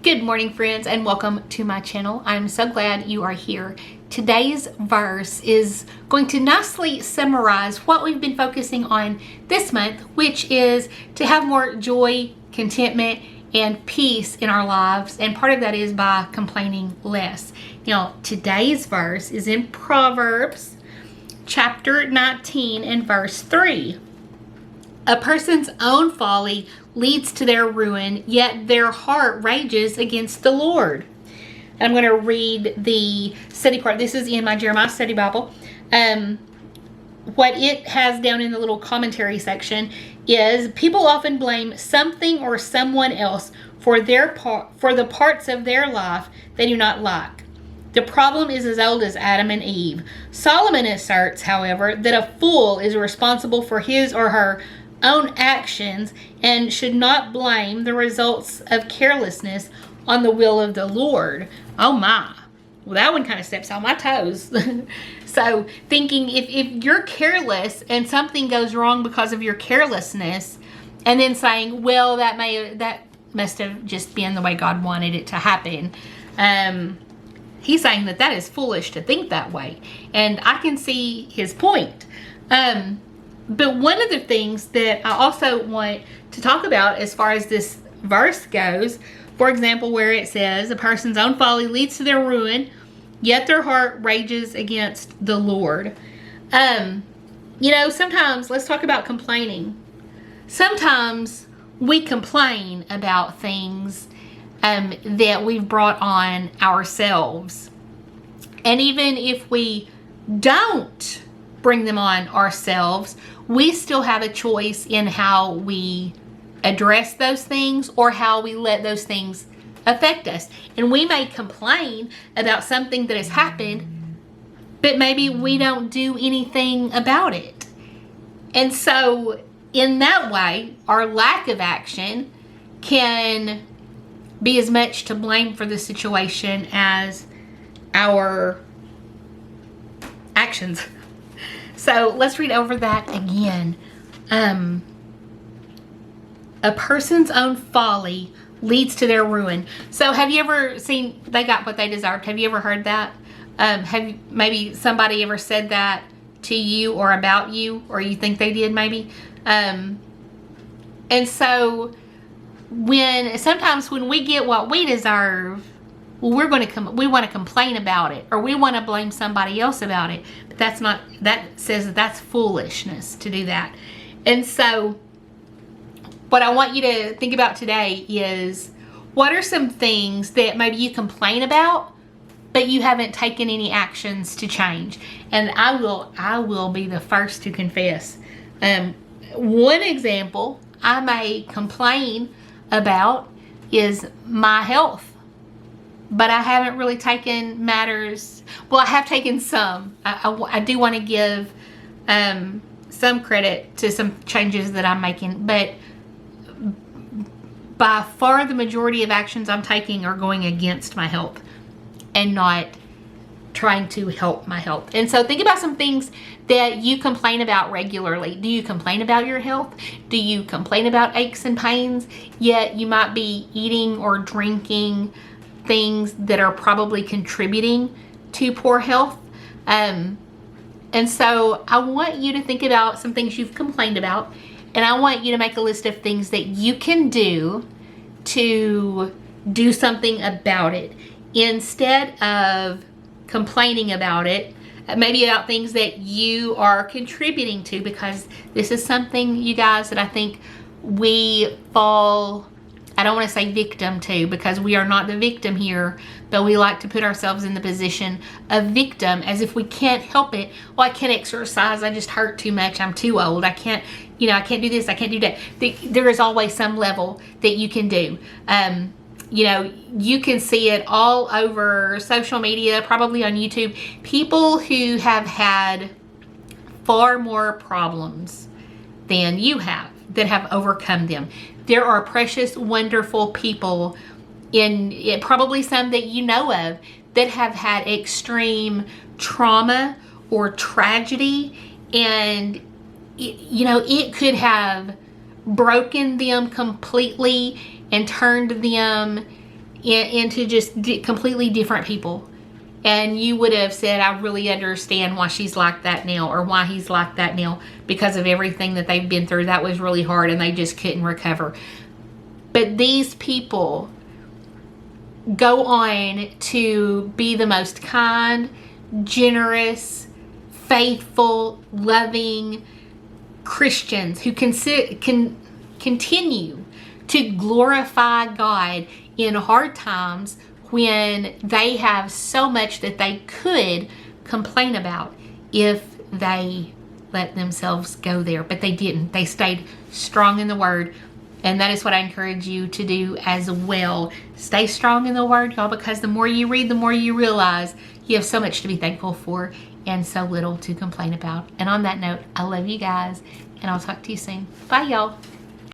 Good morning, friends, and welcome to my channel. I'm so glad you are here. Today's verse is going to nicely summarize what we've been focusing on this month, which is to have more joy, contentment, and peace in our lives. And part of that is by complaining less. Now, today's verse is in Proverbs chapter 19 and verse 3. A person's own folly leads to their ruin, yet their heart rages against the Lord. I'm going to read the study part. This is in my Jeremiah Study Bible. What it has down in the little commentary section is people often blame something or someone else for the parts of their life they do not like. The problem is as old as Adam and Eve. Solomon asserts, however, that a fool is responsible for his or her own actions and should not blame the results of carelessness on the will of the Lord. Oh my. Well, that one kind of steps on my toes. So thinking if you're careless and something goes wrong because of your carelessness, and then saying, well, that must have just been the way God wanted it to happen. He's saying that is foolish to think that way. And I can see his point. But one of the things that I also want to talk about as far as this verse goes, for example, where it says, a person's own folly leads to their ruin, yet their heart rages against the Lord. Sometimes, let's talk about complaining. Sometimes we complain about things that we've brought on ourselves. And even if we don't bring them on ourselves, we still have a choice in how we address those things or how we let those things affect us. And we may complain about something that has happened, but maybe we don't do anything about it. And so in that way, our lack of action can be as much to blame for the situation as our actions. So let's read over that again. A person's own folly leads to their ruin. So have you ever seen they got what they deserved? Have you ever heard that? Have maybe somebody ever said that to you or about you, or you think they did maybe? And so sometimes when we get what we deserve, well, we want to complain about it, or we want to blame somebody else about it. But that says that's foolishness to do that. And so what I want you to think about today is, what are some things that maybe you complain about, but you haven't taken any actions to change? And I will be the first to confess. One example I may complain about is my health. But I haven't really taken matters. Well, I have taken some. I do want to give some credit to some changes that I'm making. But by far the majority of actions I'm taking are going against my health and not trying to help my health. And so think about some things that you complain about regularly. Do you complain about your health? Do you complain about aches and pains? Yet you might be eating or drinking things that are probably contributing to poor health. And so I want you to think about some things you've complained about, and I want you to make a list of things that you can do to do something about it instead of complaining about it, maybe about things that you are contributing to, because this is something, you guys, that I think we fall, I don't want to say victim to, because we are not the victim here, but we like to put ourselves in the position of victim as if we can't help it. Well, I can't exercise. I just hurt too much. I'm too old. I can't do this. I can't do that. There is always some level that you can do. You can see it all over social media, probably on YouTube. People who have had far more problems than you have, that have overcome them. There are precious, wonderful people, probably some that you know of, that have had extreme trauma or tragedy, and it could have broken them completely and turned them into just completely different people. And you would have said, I really understand why she's like that now, or why he's like that now, because of everything that they've been through. That was really hard and they just couldn't recover. But these people go on to be the most kind, generous, faithful, loving Christians who can continue to glorify God in hard times, when they have so much that they could complain about if they let themselves go there. But they didn't. They stayed strong in the Word. And that is what I encourage you to do as well. Stay strong in the Word, y'all, because the more you read, the more you realize you have so much to be thankful for and so little to complain about. And on that note, I love you guys, and I'll talk to you soon. Bye, y'all.